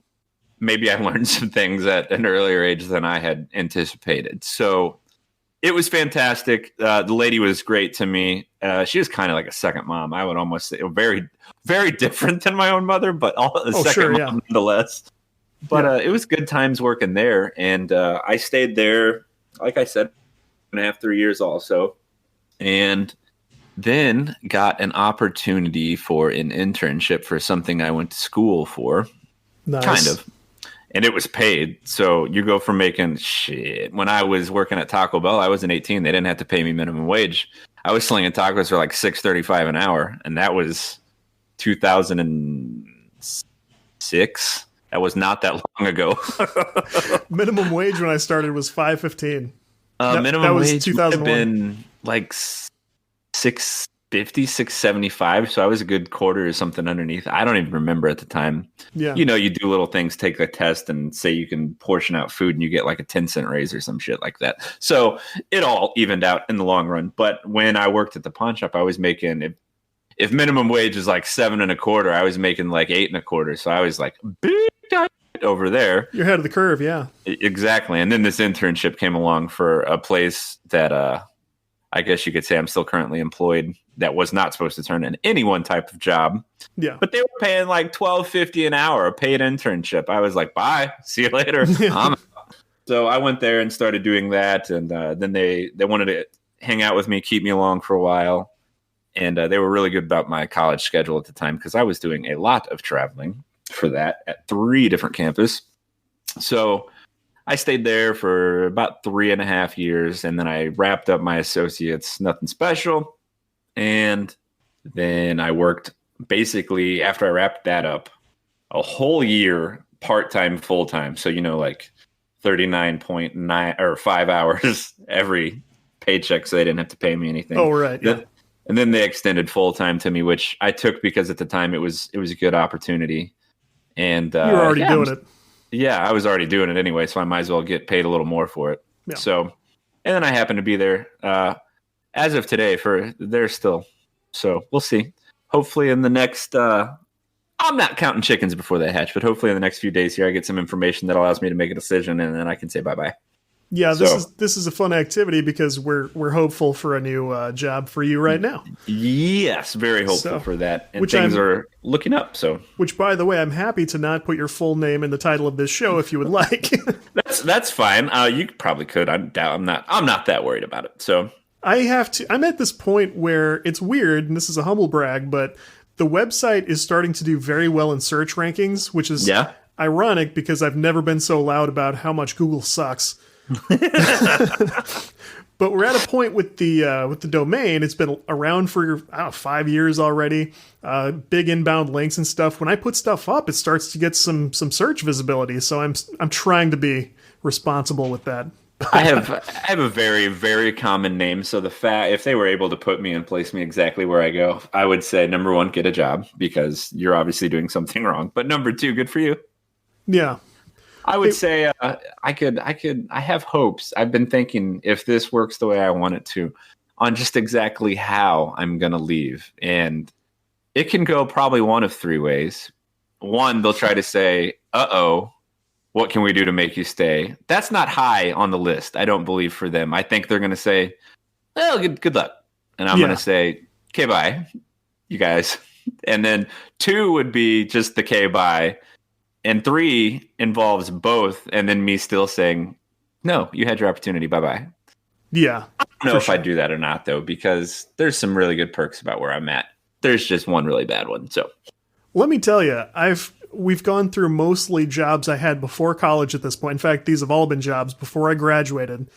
maybe I learned some things at an earlier age than I had anticipated. So it was fantastic. The lady was great to me. She was kind of like a second mom. I would almost say very, very different than my own mother, but second mom nonetheless. But it was good times working there. And I stayed there, like I said, 2.5, 3 years also, and then got an opportunity for an internship for something I went to school for.
Nice.
Kind of. And it was paid. So you go from making when I was working at Taco Bell, I wasn't 18. They didn't have to pay me minimum wage. I was slinging tacos for like $6.35 an hour, and that was 2006. That was not that long ago.
Minimum wage when I started was $5.15.
Minimum wage would have been like $6.50, $6.75. So I was a good quarter or something underneath. I don't even remember at the time. Yeah. You know, you do little things, take a test and say you can portion out food, and you get like a 10-cent raise or some shit like that. So it all evened out in the long run. But when I worked at the pawn shop, I was making, if minimum wage is like $7.25, I was making like $8.25. So I was like, big time over there.
You're ahead of the curve, yeah.
Exactly. And then this internship came along for a place that I guess you could say I'm still currently employed. That was not supposed to turn in any one type of job.
Yeah.
But they were paying like $12.50 an hour, a paid internship. I was like, bye, see you later. So I went there and started doing that. And then they wanted to hang out with me, keep me along for a while. And they were really good about my college schedule at the time because I was doing a lot of traveling for that at 3 different campuses. So I stayed there for about 3.5 years, and then I wrapped up my associates, nothing special. And then I worked basically after I wrapped that up a whole year, part-time, full-time. So, like 39.9 or 5 hours every paycheck. So they didn't have to pay me anything.
Oh, right. Yeah.
And then they extended full-time to me, which I took because at the time it was a good opportunity. And
you were already doing it.
Yeah, I was already doing it anyway, so I might as well get paid a little more for it.
Yeah.
So, and then I happened to be there as of today for there still. So we'll see. Hopefully in the next, I'm not counting chickens before they hatch, but hopefully in the next few days here, I get some information that allows me to make a decision, and then I can say bye-bye.
Yeah, this is a fun activity because we're hopeful for a new job for you right now.
Yes, very hopeful for that, and things are looking up. So,
which, by the way, I'm happy to not put your full name in the title of this show if you would like.
that's fine. You probably could. I'm not that worried about it. So
I'm at this point where it's weird, and this is a humble brag, but the website is starting to do very well in search rankings, which is ironic because I've never been so loud about how much Google sucks. But we're at a point with the domain. It's been around for 5 years already. Big inbound links and stuff. When I put stuff up, it starts to get some search visibility. So I'm trying to be responsible with that.
I have a very, very common name. So if they were able to put me and place me exactly where I go, I would say, number 1, get a job because you're obviously doing something wrong. But number 2, good for you.
Yeah.
I would say I have hopes. I've been thinking if this works the way I want it to on just exactly how I'm going to leave. And it can go probably one of 3 ways. One, they'll try to say, what can we do to make you stay? That's not high on the list, I don't believe, for them. I think they're going to say, well, good luck. And I'm going to say, okay, bye, you guys. And then 2 would be just the okay, bye. And 3 involves both, and then me still saying, no, you had your opportunity, bye-bye.
Yeah.
I don't know if I'd do that or not, though, because there's some really good perks about where I'm at. There's just one really bad one. So
let me tell you, we've gone through mostly jobs I had before college at this point. In fact, these have all been jobs before I graduated.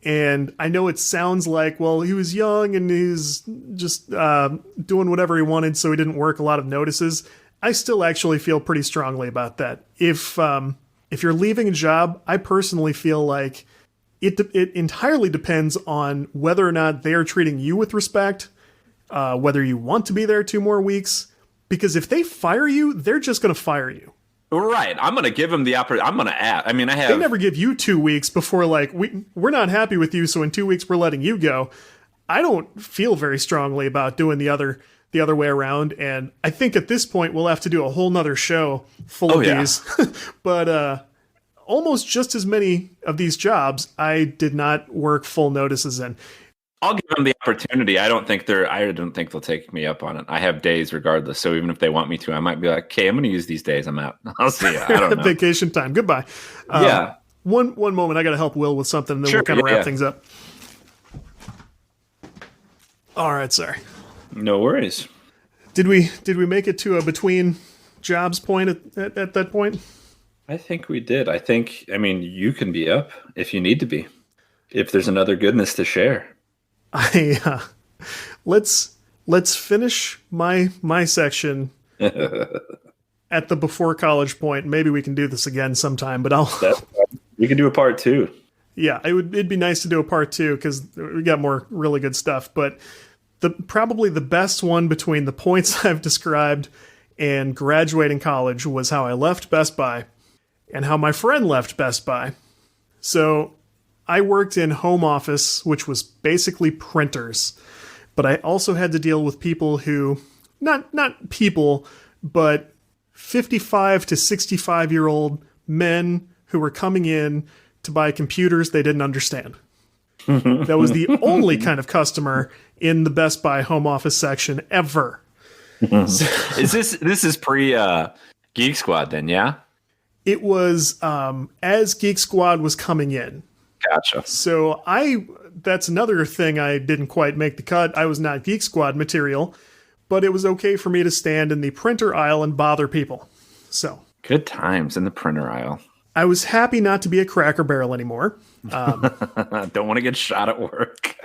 And I know it sounds like, well, he was young and he's just doing whatever he wanted, so he didn't work a lot of notices. I still actually feel pretty strongly about that. If you're leaving a job, I personally feel like it entirely depends on whether or not they are treating you with respect, whether you want to be there 2 more weeks. Because if they fire you, they're just going to fire you.
Right. I'm going to give them the opportunity. I'm going to ask. I mean,
They never give you 2 weeks before, like, we're not happy with you, so in 2 weeks we're letting you go. I don't feel very strongly about doing the other way around, and I think at this point we'll have to do a whole nother show full of these. But almost just as many of these jobs I did not work full notices in.
I'll give them the opportunity. I don't think they'll take me up on it. I have days regardless, so even if they want me to, I might be like, okay, I'm going to use these days. I'm out. I'll see you. I don't know.
Vacation time. Goodbye. One moment, I got to help Will with something, and then we'll kind of wrap things up. All right, sorry.
No worries.
Did we make it to a between jobs point at that point?
I think we did. I mean, you can be up if you need to be. If there's another goodness to share.
Let's finish my section at the before college point. Maybe we can do this again sometime, but
we can do a part 2.
Yeah, it'd be nice to do a part 2 because we got more really good stuff. But probably the best one between the points I've described and graduating college was how I left Best Buy and how my friend left Best Buy. So I worked in home office, which was basically printers, but I also had to deal with people who, not people, but 55 to 65-year-old men who were coming in to buy computers they didn't understand. That was the only kind of customer in the Best Buy home office section ever.
Is this is pre Geek Squad then? Yeah.
It was as Geek Squad was coming in.
Gotcha.
So that's another thing I didn't quite make the cut. I was not Geek Squad material, but it was okay for me to stand in the printer aisle and bother people. So
good times in the printer aisle.
I was happy not to be a Cracker Barrel anymore.
Don't want to get shot at work.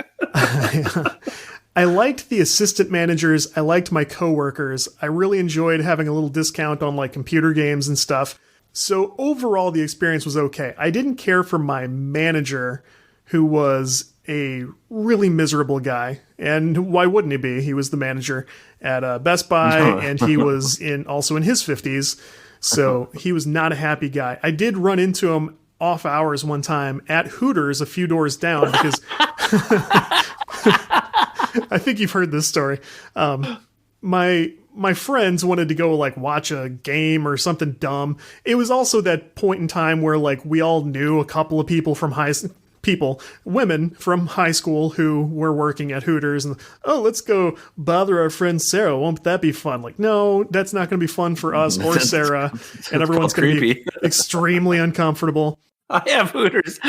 I liked the assistant managers. I liked my coworkers. I really enjoyed having a little discount on like computer games and stuff. So overall, the experience was okay. I didn't care for my manager, who was a really miserable guy. And why wouldn't he be? He was the manager at Best Buy, and he was also in his 50s. So he was not a happy guy. I did run into him off hours one time at Hooters a few doors down because I think you've heard this story. My friends wanted to go like watch a game or something dumb. It was also that point in time where like we all knew a couple of people from women from high school who were working at Hooters, and let's go bother our friend Sarah. Won't that be fun? Like, no, that's not going to be fun for us or Sarah, and everyone's going to be extremely uncomfortable.
I have Hooters.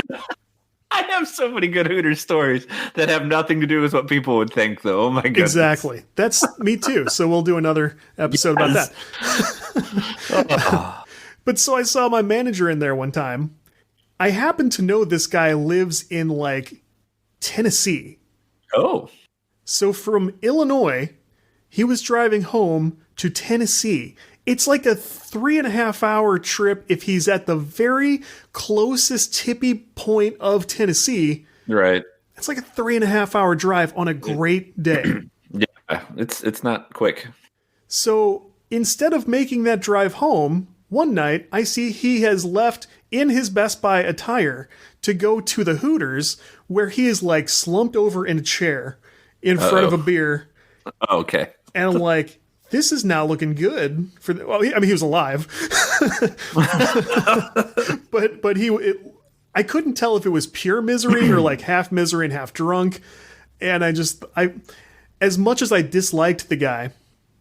I have so many good Hooters stories that have nothing to do with what people would think, though. Oh my goodness.
Exactly. That's me too. So we'll do another episode about that. But so I saw my manager in there one time. I happen to know this guy lives in like Tennessee.
Oh.
So from Illinois, he was driving home to Tennessee. It's like a 3.5 hour trip if he's at the very closest tippy point of Tennessee.
Right.
It's like a 3.5 hour drive on a great day.
Yeah, it's not quick.
So instead of making that drive home, one night I see he has left in his Best Buy attire to go to the Hooters, where he is like slumped over in a chair in front of a beer.
Oh, okay.
And I'm like, this is now looking good for he was alive. but I couldn't tell if it was pure misery or like half misery and half drunk. And I as much as I disliked the guy,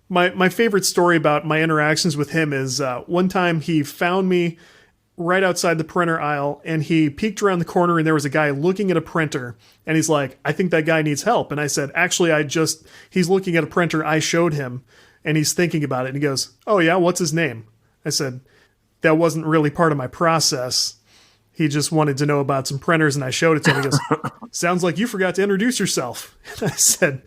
my favorite story about my interactions with him is one time he found me right outside the printer aisle, and he peeked around the corner, and there was a guy looking at a printer, and he's like, I think that guy needs help. And I said, actually, he's looking at a printer I showed him, and he's thinking about it. And he goes, oh yeah, what's his name? I said, that wasn't really part of my process. He just wanted to know about some printers, and I showed it to him. He goes, sounds like you forgot to introduce yourself. And I said,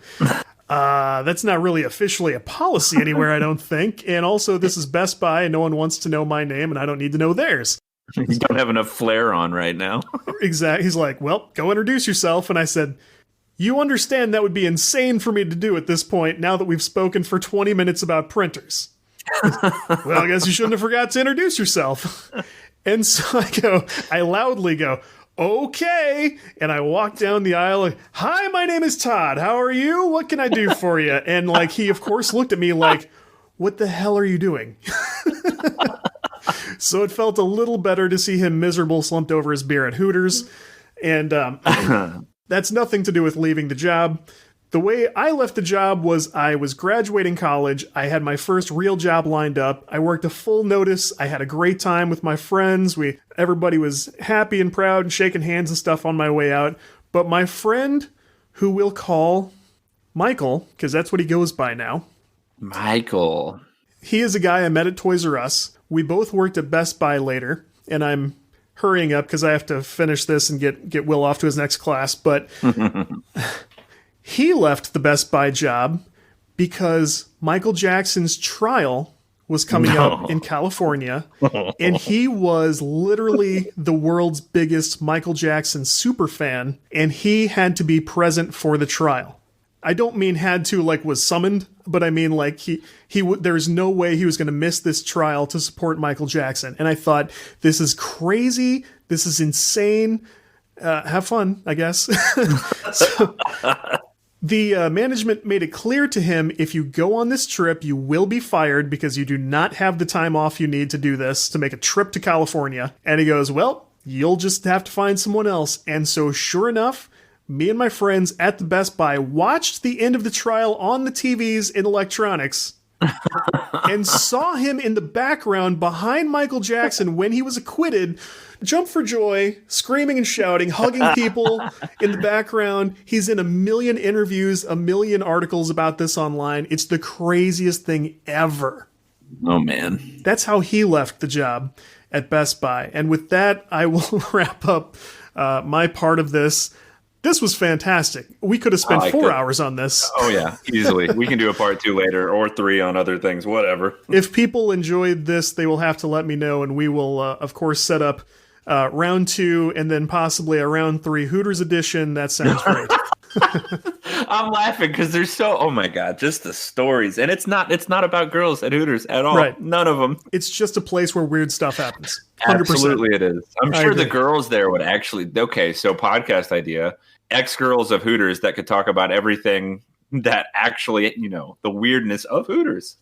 that's not really officially a policy anywhere, I don't think. And also, this is Best Buy, and no one wants to know my name, and I don't need to know theirs.
You don't have enough flair on right now.
Exactly. He's like, well, go introduce yourself. And I said, you understand that would be insane for me to do at this point, now that we've spoken for 20 minutes about printers. Well, I guess you shouldn't have forgot to introduce yourself. And so I loudly go, okay. And I walk down the aisle like, hi, my name is Todd. How are you? What can I do for you? And like, he of course looked at me like, what the hell are you doing? So it felt a little better to see him miserable, slumped over his beer at Hooters. And that's nothing to do with leaving the job. The way I left the job was I was graduating college. I had my first real job lined up. I worked a full notice. I had a great time with my friends. Everybody was happy and proud and shaking hands and stuff on my way out. But my friend, who we'll call Michael, because that's what he goes by now.
Michael.
He is a guy I met at Toys R Us. We both worked at Best Buy later, and I'm hurrying up because I have to finish this and get Will off to his next class. But he left the Best Buy job because Michael Jackson's trial was coming up in California, and he was literally the world's biggest Michael Jackson super fan, and he had to be present for the trial. I don't mean had to like was summoned, but I mean like there's no way he was going to miss this trial to support Michael Jackson. And I thought, this is crazy. This is insane. Have fun, I guess. So, the management made it clear to him, if you go on this trip, you will be fired because you do not have the time off you need to do this, to make a trip to California. And he goes, well, you'll just have to find someone else. And so sure enough, me and my friends at the Best Buy watched the end of the trial on the TVs in electronics and saw him in the background behind Michael Jackson when he was acquitted, jump for joy, screaming and shouting, hugging people in the background. He's in a million interviews, a million articles about this online. It's the craziest thing ever.
Oh, man.
That's how he left the job at Best Buy. And with that, I will wrap up my part of this. This was fantastic. We could have spent 4 hours on this.
Oh, yeah, easily. We can do a part 2 later or 3 on other things, whatever.
If people enjoyed this, they will have to let me know, and we will, of course, set up round 2 and then possibly a round 3 Hooters edition. That sounds great.
I'm laughing because there's oh my God, just the stories. And it's not about girls at Hooters at all.
Right.
None of them.
It's just a place where weird stuff happens. 100%.
Absolutely it is. I'm sure the girls there would actually, okay, so podcast idea, ex-girls of Hooters that could talk about everything that actually, the weirdness of Hooters.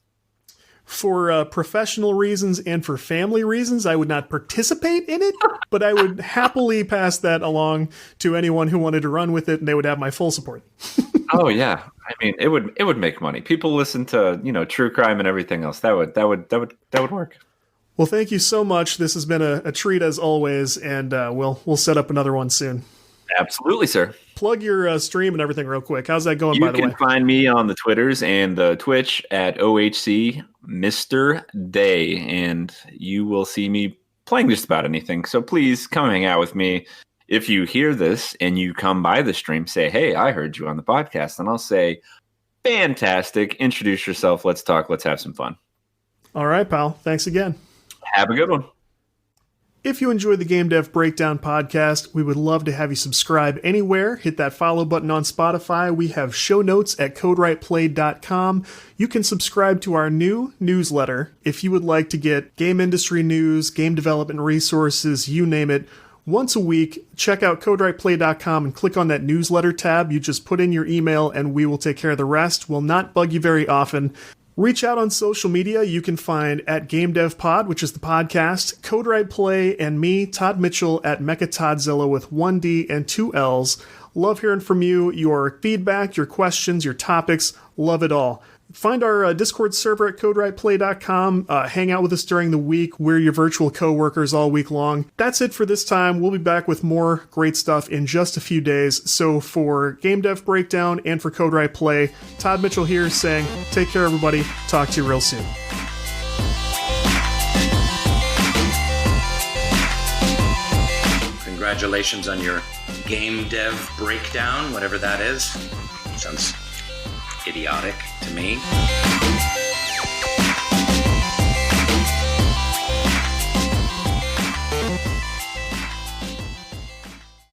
For professional reasons and for family reasons, I would not participate in it, but I would happily pass that along to anyone who wanted to run with it, and they would have my full support.
Oh yeah, I mean, it would make money. People listen to true crime and everything else. That would work.
Well, thank you so much. This has been a treat as always, and we'll set up another one soon.
Absolutely, sir.
Plug your stream and everything real quick. How's that going, by the way?
You can find me on the Twitters and the Twitch at OHC Mr. Day, and you will see me playing just about anything. So please come hang out with me. If you hear this and you come by the stream, say, hey, I heard you on the podcast. And I'll say, fantastic. Introduce yourself. Let's talk. Let's have some fun.
All right, pal. Thanks again.
Have a good one.
If you enjoyed the Game Dev Breakdown podcast, we would love to have you subscribe anywhere. Hit that follow button on Spotify. We have show notes at CodeWritePlay.com. You can subscribe to our new newsletter if you would like to get game industry news, game development resources, you name it. Once a week, check out CodeWritePlay.com and click on that newsletter tab. You just put in your email and we will take care of the rest. We'll not bug you very often. Reach out on social media. You can find at GameDevPod, which is the podcast, CodeWrite Play, and me, Todd Mitchell, at MechaToddzilla with 1 D and 2 L's. Love hearing from you, your feedback, your questions, your topics. Love it all. Find our Discord server at CodeWritePlay.com. Hang out with us during the week. We're your virtual co-workers all week long. That's it for this time. We'll be back with more great stuff in just a few days. So for Game Dev Breakdown and for CodeWrite Play, Todd Mitchell here saying, take care, everybody. Talk to you real soon.
Congratulations on your Game Dev Breakdown, whatever that is. Sounds idiotic to me.